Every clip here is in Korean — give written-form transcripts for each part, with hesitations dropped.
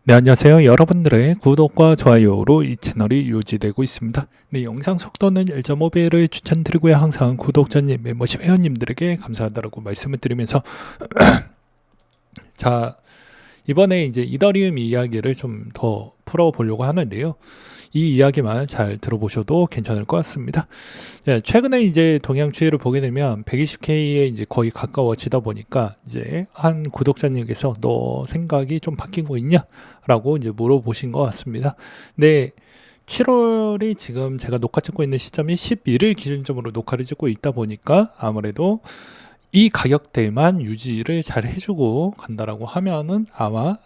네, 안녕하세요. 여러분들의 구독과 좋아요로 이 채널이 유지되고 있습니다. 네, 영상 속도는 1.5배를 추천드리고요. 항상 구독자님, 멤버십 회원님들에게 감사하다고 말씀을 드리면서 자, 이번에 이제 이더리움 이야기를 좀 더 풀어보려고 하는데요. 이 이야기만 잘 들어보셔도 괜찮을 것 같습니다. 네, 최근에 이제 동향 추이를 보게 되면 120K에 이제 거의 가까워지다 보니까 이제 한 구독자님께서 너 생각이 좀 바뀐 거 있냐? 라고 이제 물어보신 것 같습니다. 네. 7월이 지금 제가 녹화 찍고 있는 시점이 11일 기준점으로 녹화를 찍고 있다 보니까 아무래도 이 가격대만 유지를 잘 해주고 간다라고 하면은 아마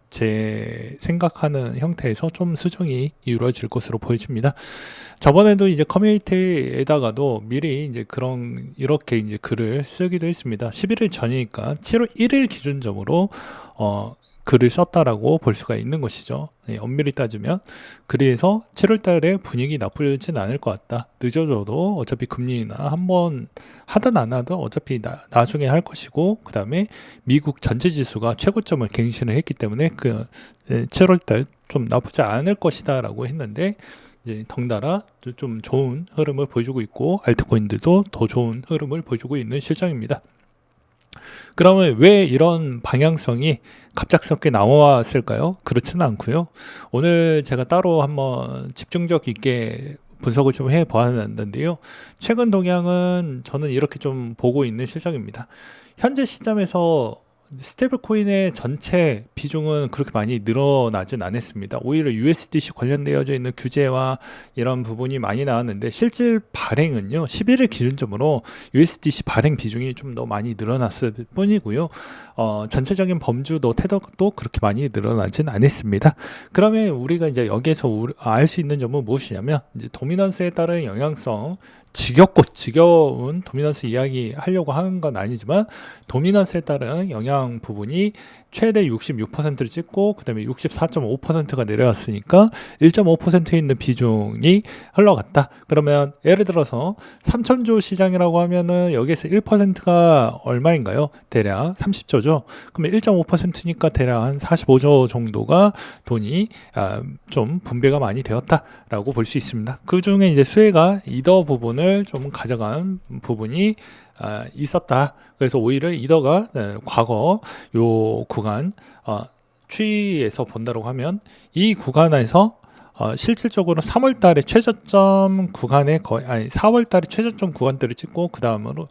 제 생각하는 형태에서 좀 수정이 이루어질 것으로 보여집니다. 저번에도 이제 커뮤니티에다가도 미리 이제 이렇게 이제 글을 쓰기도 했습니다. 11일 전이니까 7월 1일 기준점으로 글을 썼다라고 볼 수가 있는 것이죠. 네, 엄밀히 따지면. 그래서 7월 달에 분위기 나쁘진 않을 것 같다. 늦어져도 어차피 금리나 한번 하든 안 하든 어차피 나중에 할 것이고, 그 다음에 미국 전체 지수가 최고점을 갱신을 했기 때문에 7월 달 좀 나쁘지 않을 것이다 라고 했는데, 이제 덩달아 좀 좋은 흐름을 보여주고 있고, 알트코인들도 더 좋은 흐름을 보여주고 있는 실정입니다. 그러면 왜 이런 방향성이 갑작스럽게 나왔을까요? 그렇지는 않고요. 오늘 제가 따로 한번 집중력 있게 분석을 좀 해보았는데요. 최근 동향은 저는 이렇게 좀 보고 있는 실정입니다. 현재 시점에서 스테이블 코인의 전체 비중은 그렇게 많이 늘어나진 않았습니다. 오히려 USDC 관련되어져 있는 규제와 이런 부분이 많이 나왔는데 실질 발행은요, 11일 기준점으로 USDC 발행 비중이 좀 더 많이 늘어났을 뿐이고요. 전체적인 범주도 태도도 그렇게 많이 늘어나진 않았습니다. 그러면 우리가 이제 여기에서 알 수 있는 점은 무엇이냐면, 이제 도미넌스에 따른 영향성, 지겨운 도미넌스 이야기 하려고 하는 건 아니지만, 도미넌스에 따른 영향 부분이 최대 66%를 찍고 그 다음에 64.5%가 내려왔으니까 1.5%에 있는 비중이 흘러갔다. 그러면 예를 들어서 3천조 시장이라고 하면은 여기에서 1%가 얼마인가요? 대략 30조죠. 그러면 1.5%니까 대략 한 45조 정도가 돈이 좀 분배가 많이 되었다라고 볼 수 있습니다. 그 중에 이제 수혜가 이더 부분을 좀 가져간 부분이 있었다. 그래서 오히려 이더가 과거 요 구간 추이에서 본다고 하면 이 구간에서 실질적으로 3월 달에 최저점 구간에 4월 달에 최저점 구간대를 찍고 그 다음으로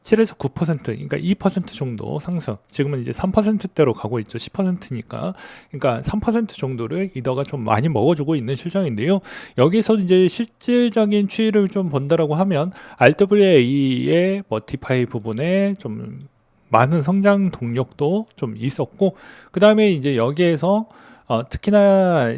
7에서 9% 그러니까 2% 정도 상승. 지금은 이제 3%대로 가고 있죠. 10%니까. 그러니까 3% 정도를 이더가 좀 많이 먹어주고 있는 실정인데요. 여기서 이제 실질적인 추이를 좀 본다라고 하면 RWA의 머티파이 부분에 좀 많은 성장 동력도 좀 있었고, 그 다음에 이제 여기에서 특히나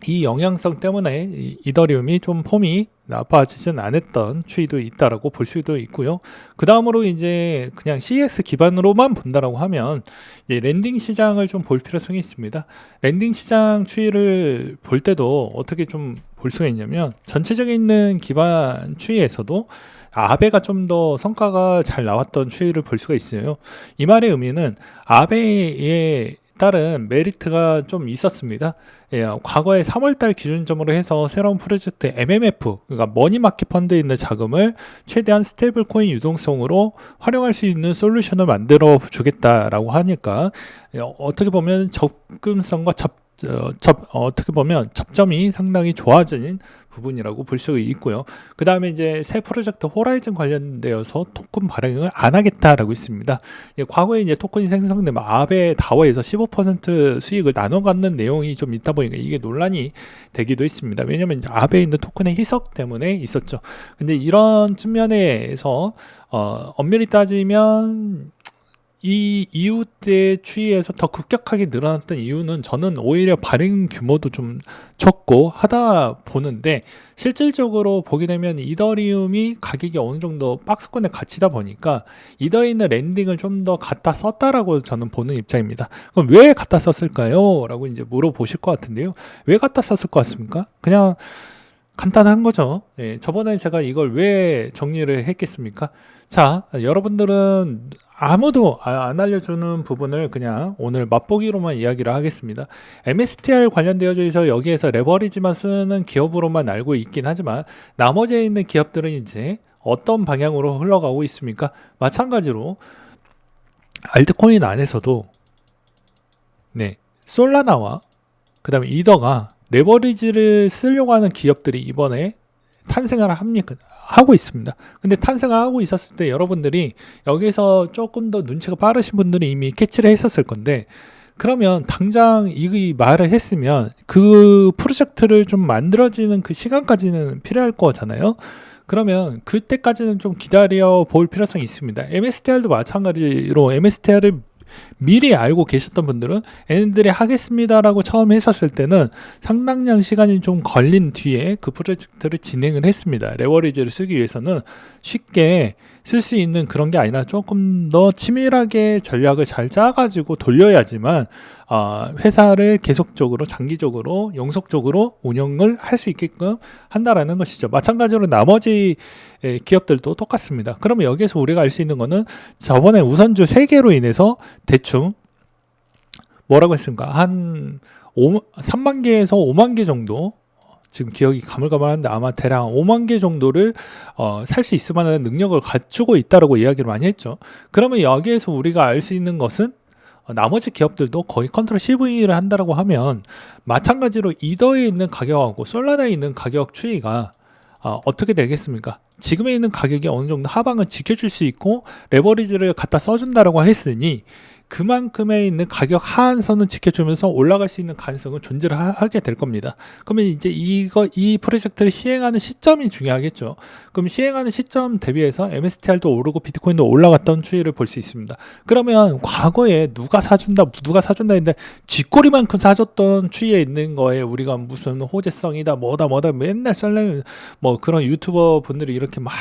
이 영향성 때문에 이더리움이 좀 폼이 나빠지진 않았던 추이도 있다라고 볼 수도 있고요. 그 다음으로 이제 그냥 CEX 기반으로만 본다라고 하면 이제 랜딩 시장을 좀 볼 필요성이 있습니다. 랜딩 시장 추이를 볼 때도 어떻게 좀 볼 수가 있냐면, 전체적인 있는 기반 추이에서도 아베가 좀 더 성과가 잘 나왔던 추이를 볼 수가 있어요. 이 말의 의미는 아베의 따른 메리트가 좀 있었습니다. 예, 과거에 3월달 기준점으로 해서 새로운 프로젝트 MMF, 그러니까 머니마켓 펀드에 있는 자금을 최대한 스테이블 코인 유동성으로 활용할 수 있는 솔루션을 만들어 주겠다라고 하니까, 어떻게 보면 접근성과 어떻게 보면 접점이 상당히 좋아진 부분이라고 볼 수 있고요. 그 다음에 이제 새 프로젝트 호라이즌 관련되어서 토큰 발행을 안 하겠다라고 있습니다. 과거에 이제 토큰이 생성되면 아베 다워에서 15% 수익을 나눠 갖는 내용이 좀 있다 보니까 이게 논란이 되기도 했습니다. 왜냐면 이제 아베에 있는 토큰의 희석 때문에 있었죠. 근데 이런 측면에서 엄밀히 따지면 이 이후 때 추이에서 더 급격하게 늘어났던 이유는 저는 오히려 발행 규모도 좀 적고 하다 보는데, 실질적으로 보게 되면 이더리움이 가격이 어느 정도 박스권에 갇히다 보니까 이더에 있는 랜딩을 좀 더 갖다 썼다라고 저는 보는 입장입니다. 그럼 왜 갖다 썼을까요? 라고 이제 물어보실 것 같은데요. 왜 갖다 썼을 것 같습니까? 그냥 간단한 거죠. 예, 저번에 제가 이걸 왜 정리를 했겠습니까? 자, 여러분들은 아무도 안 알려주는 부분을 그냥 오늘 맛보기로만 이야기를 하겠습니다. MSTR 관련되어져 있어 여기에서 레버리지만 쓰는 기업으로만 알고 있긴 하지만 나머지에 있는 기업들은 이제 어떤 방향으로 흘러가고 있습니까? 마찬가지로 알트코인 안에서도 네, 솔라나와 그 다음에 이더가 레버리지를 쓰려고 하는 기업들이 이번에 탄생을 하고 있습니다. 근데 탄생을 하고 있었을 때 여러분들이 여기서 조금 더 눈치가 빠르신 분들이 이미 캐치를 했었을 건데, 그러면 당장 이 말을 했으면 그 프로젝트를 좀 만들어지는 그 시간까지는 필요할 거잖아요. 그러면 그때까지는 좀 기다려 볼 필요성이 있습니다. MSTR도 마찬가지로 MSTR을 미리 알고 계셨던 분들은 얘네들이 하겠습니다라고 처음 했었을 때는 상당량 시간이 좀 걸린 뒤에 그 프로젝트를 진행을 했습니다. 레버리지를 쓰기 위해서는 쉽게 쓸 수 있는 그런 게 아니라 조금 더 치밀하게 전략을 잘 짜가지고 돌려야지만 회사를 계속적으로 장기적으로 영속적으로 운영을 할 수 있게끔 한다라는 것이죠. 마찬가지로 나머지 기업들도 똑같습니다. 그러면 여기에서 우리가 알 수 있는 거는 저번에 우선주 3개로 인해서 대충 뭐라고 했습니까? 한 3만 개에서 5만 개 정도, 지금 기억이 가물가물한데 아마 대략 5만 개 정도를 살 수 있을 만한 능력을 갖추고 있다라고 이야기를 많이 했죠. 그러면 여기에서 우리가 알 수 있는 것은 나머지 기업들도 거의 컨트롤 CV를 한다라고 하면 마찬가지로 이더에 있는 가격하고 솔라나에 있는 가격 추이가 어떻게 되겠습니까? 지금에 있는 가격이 어느 정도 하방을 지켜줄 수 있고 레버리지를 갖다 써준다라고 했으니 그만큼에 있는 가격 하한선은 지켜주면서 올라갈 수 있는 가능성은 존재를 하게 될 겁니다. 그러면 이제 이 프로젝트를 시행하는 시점이 중요하겠죠. 그럼 시행하는 시점 대비해서 MSTR도 오르고 비트코인도 올라갔던 추이를 볼 수 있습니다. 그러면 과거에 누가 사준다 했는데 쥐꼬리만큼 사줬던 추이에 있는 거에 우리가 무슨 호재성이다 뭐다 맨날 썰레 뭐 그런 유튜버 분들이 이렇게 막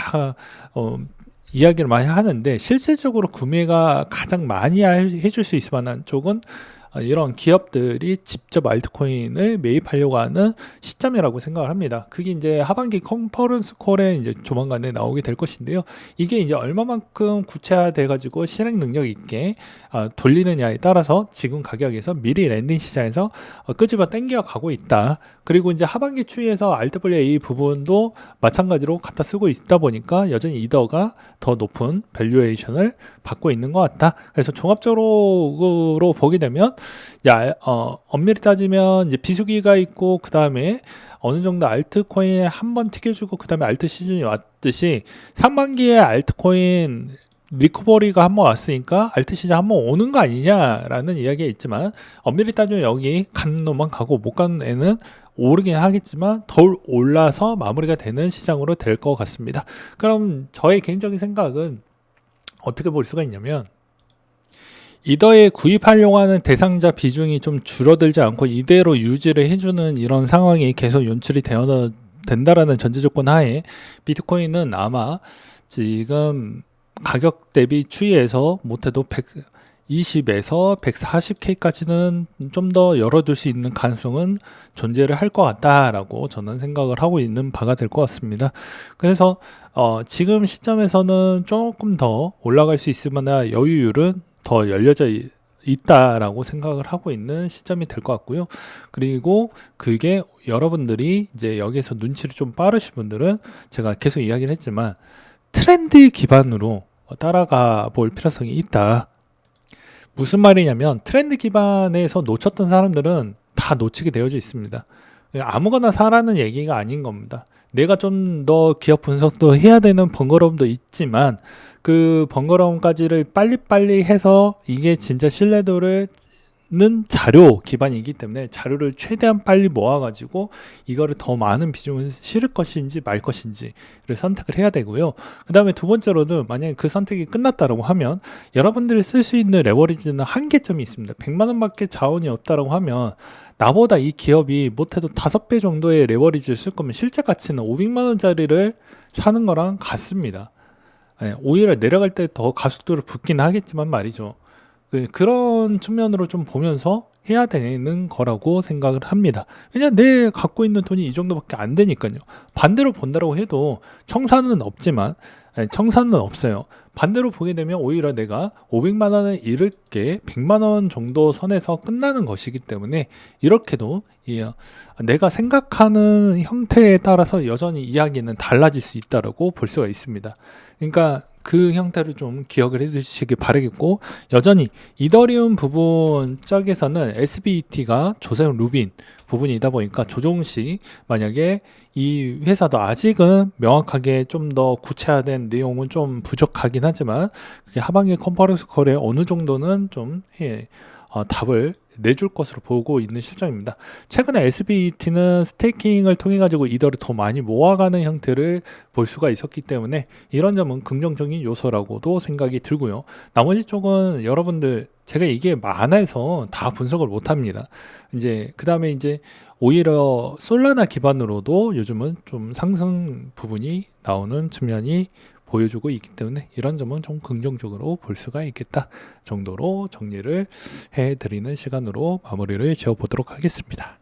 이야기를 많이 하는데, 실질적으로 구매가 가장 많이 해줄 수 있을 만한 쪽은 이런 기업들이 직접 알트코인을 매입하려고 하는 시점이라고 생각을 합니다. 그게 이제 하반기 컨퍼런스 콜에 이제 조만간에 나오게 될 것인데요. 이게 이제 얼마만큼 구체화돼 가지고 실행 능력 있게 돌리느냐에 따라서 지금 가격에서 미리 랜딩 시장에서 끄집어 당겨 가고 있다. 그리고 이제 하반기 추이에서 RWA 부분도 마찬가지로 갖다 쓰고 있다 보니까 여전히 이더가 더 높은 밸류에이션을 받고 있는 것 같다. 그래서 종합적으로 보게 되면 엄밀히 따지면 이제 비수기가 있고 그 다음에 어느 정도 알트코인에 한번 튀겨주고 그 다음에 알트 시즌이 왔듯이 상반기에 알트코인 리커버리가 한번 왔으니까 알트 시즌 한번 오는 거 아니냐라는 이야기가 있지만, 엄밀히 따지면 여기 가는 놈만 가고 못 가는 애는 오르긴 하겠지만 덜 올라서 마무리가 되는 시장으로 될 것 같습니다. 그럼 저의 개인적인 생각은 어떻게 볼 수가 있냐면, 이더에 구입하려고 하는 대상자 비중이 좀 줄어들지 않고 이대로 유지를 해주는 이런 상황이 계속 연출이 된다라는 전제 조건 하에 비트코인은 아마 지금 가격 대비 추이에서 못해도 120에서 140K까지는 좀 더 열어둘 수 있는 가능성은 존재를 할 것 같다라고 저는 생각을 하고 있는 바가 될 것 같습니다. 그래서 지금 시점에서는 조금 더 올라갈 수 있을 만한 여유율은 더 열려져 있다라고 생각을 하고 있는 시점이 될 것 같고요. 그리고 그게 여러분들이 이제 여기서 눈치를 좀 빠르신 분들은 제가 계속 이야기를 했지만 트렌드 기반으로 따라가 볼 필요성이 있다. 무슨 말이냐면, 트렌드 기반에서 놓쳤던 사람들은 다 놓치게 되어져 있습니다. 아무거나 사라는 얘기가 아닌 겁니다. 내가 좀 더 기업 분석도 해야 되는 번거로움도 있지만 그 번거로움까지를 빨리빨리 해서 이게 진짜 신뢰도를 는 자료 기반이기 때문에 자료를 최대한 빨리 모아가지고 이거를 더 많은 비중을 실을 것인지 말 것인지를 선택을 해야 되고요. 그 다음에 두 번째로는 만약에 그 선택이 끝났다고 하면 여러분들이 쓸 수 있는 레버리지는 한계점이 있습니다. 100만 원밖에 자원이 없다고 하면 나보다 이 기업이 못해도 5배 정도의 레버리지를 쓸 거면 실제 가치는 500만 원짜리를 사는 거랑 같습니다. 오히려 내려갈 때 더 가속도를 붙긴 하겠지만 말이죠. 그런 측면으로 좀 보면서 해야 되는 거라고 생각을 합니다. 왜냐면 내 갖고 있는 돈이 이 정도밖에 안 되니까요. 반대로 본다고 해도 청산은 없지만, 청산은 없어요. 반대로 보게 되면 오히려 내가 500만 원을 잃을 게 100만 원 정도 선에서 끝나는 것이기 때문에 이렇게도 내가 생각하는 형태에 따라서 여전히 이야기는 달라질 수 있다고 볼 수가 있습니다. 그러니까 그 형태를 좀 기억을 해주시기 바라겠고, 여전히 이더리움 부분 쪽에서는 SBET가 조셉 루빈 부분이다 보니까 조정식 만약에 이 회사도 아직은 명확하게 좀 더 구체화된 내용은 좀 부족하긴 하지만 그게 하반기 컨퍼런스 콜에 어느 정도는 좀 답을 내줄 것으로 보고 있는 실정입니다. 최근에 SBET는 스테이킹을 통해 가지고 이더를 더 많이 모아가는 형태를 볼 수가 있었기 때문에 이런 점은 긍정적인 요소라고도 생각이 들고요. 나머지 쪽은 여러분들 제가 이게 많아서 다 분석을 못합니다. 이제 그 다음에 이제 오히려 솔라나 기반으로도 요즘은 좀 상승 부분이 나오는 측면이 보여주고 있기 때문에 이런 점은 좀 긍정적으로 볼 수가 있겠다 정도로 정리를 해드리는 시간으로 마무리를 지어보도록 하겠습니다.